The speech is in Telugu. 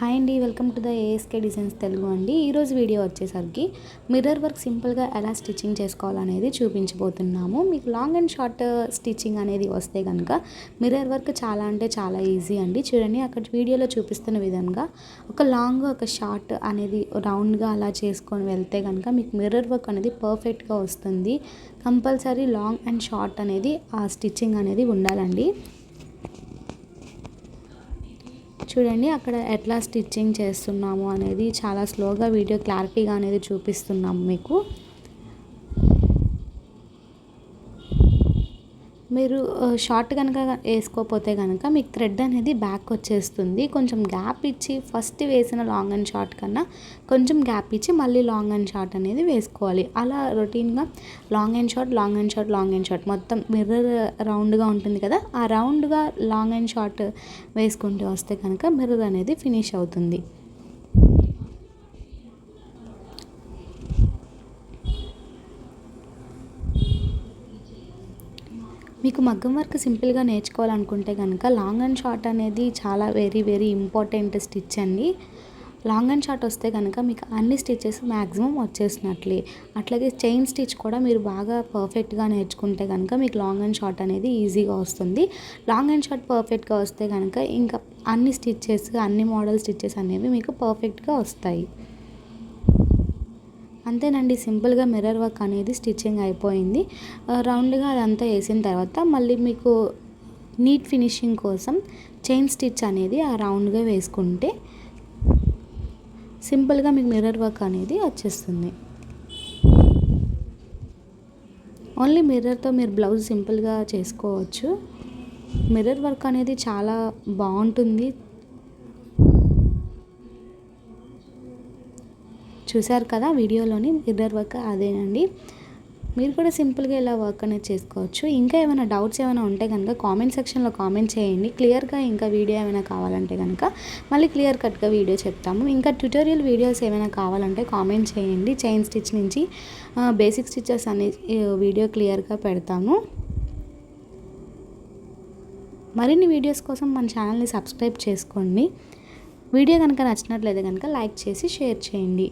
హాయ్ అండి, welcome to the ASK designs Telugu అండి. ఈరోజు వీడియో వచ్చేసరికి మిర్రర్ వర్క్ సింపుల్గా ఎలా స్టిచ్చింగ్ చేసుకోవాలనేది చూపించబోతున్నాము. మీకు లాంగ్ అండ్ షార్ట్ స్టిచ్చింగ్ అనేది వస్తే కనుక మిర్రర్ వర్క్ చాలా అంటే చాలా ఈజీ అండి. చూడండి, అక్కడ వీడియోలో చూపిస్తున్న విధంగా ఒక లాంగ్ ఒక షార్ట్ అనేది రౌండ్గా అలా చేసుకొని వెళ్తే కనుక మీకు మిర్రర్ వర్క్ అనేది పర్ఫెక్ట్గా వస్తుంది. కంపల్సరీ లాంగ్ అండ్ షార్ట్ అనేది ఆ స్టిచ్చింగ్ అనేది ఉండాలండి. చూడండి, అక్కడ ఎట్లా స్టిచ్చింగ్ చేస్తున్నాము అనేది చాలా స్లోగా వీడియో క్లారిటీగా అనేది చూపిస్తున్నాము మీకు. మీరు షార్ట్ కనుక వేసుకోకపోతే కనుక మీకు థ్రెడ్ అనేది బ్యాక్ వచ్చేస్తుంది. కొంచెం గ్యాప్ ఇచ్చి ఫస్ట్ వేసిన లాంగ్ అండ్ షార్ట్ కన్నా కొంచెం గ్యాప్ ఇచ్చి మళ్ళీ లాంగ్ అండ్ షార్ట్ అనేది వేసుకోవాలి. అలా రొటీన్గా long and short, long and short, long and short మొత్తం మిర్రర్ రౌండ్గా ఉంటుంది కదా, ఆ రౌండ్గా లాంగ్ అండ్ షార్ట్ వేసుకుంటూ వస్తే కనుక మిర్రర్ అనేది ఫినిష్ అవుతుంది. మీకు మగ్గం వర్క్ సింపుల్గా నేర్చుకోవాలనుకుంటే కనుక లాంగ్ అండ్ షార్ట్ అనేది చాలా వెరీ ఇంపార్టెంట్ స్టిచ్ అండి. లాంగ్ అండ్ షార్ట్ వస్తే కనుక మీకు అన్ని స్టిచెస్ మ్యాక్సిమం వచ్చేసినట్లే. అట్లాగే చైన్ స్టిచ్ కూడా మీరు బాగా పర్ఫెక్ట్గా నేర్చుకుంటే కనుక మీకు లాంగ్ అండ్ షార్ట్ అనేది ఈజీగా వస్తుంది. లాంగ్ అండ్ షార్ట్ పర్ఫెక్ట్గా వస్తే కనుక ఇంకా అన్ని స్టిచెస్, అన్ని మోడల్ స్టిచెస్ అనేవి మీకు పర్ఫెక్ట్గా వస్తాయి. అంతేనండి, సింపుల్గా మిర్రర్ వర్క్ అనేది స్టిచ్చింగ్ అయిపోయింది. రౌండ్గా అదంతా వేసిన తర్వాత మళ్ళీ మీకు నీట్ ఫినిషింగ్ కోసం చైన్ స్టిచ్ అనేది ఆ రౌండ్గా వేసుకుంటే సింపుల్గా మీకు మిర్రర్ వర్క్ అనేది వచ్చేస్తుంది. ఓన్లీ మిర్రర్తో మీరు బ్లౌజ్ సింపుల్గా చేసుకోవచ్చు. మిర్రర్ వర్క్ అనేది చాలా బాగుంటుంది. చూశారు కదా వీడియోలోని మిర్రర్ వర్క్ అదేనండి. మీరు కూడా సింపుల్గా ఇలా వర్క్ అనేది చేసుకోవచ్చు. ఇంకా ఏమైనా డౌట్స్ ఏమైనా ఉంటే కనుక కామెంట్ సెక్షన్లో కామెంట్ చేయండి. క్లియర్గా ఇంకా వీడియో ఏమైనా కావాలంటే కనుక మళ్ళీ క్లియర్ కట్గా వీడియో చెప్తాము. ఇంకా ట్యుటోరియల్ వీడియోస్ ఏమైనా కావాలంటే కామెంట్ చేయండి. చైన్ స్టిచ్ నుంచి బేసిక్ స్టిచెస్ అనే వీడియో క్లియర్గా పెడతాము. మరిన్ని వీడియోస్ కోసం మన ఛానల్ని సబ్స్క్రైబ్ చేసుకోండి. వీడియో కనుక నచ్చినట్లయితే కనుక లైక్ చేసి షేర్ చేయండి.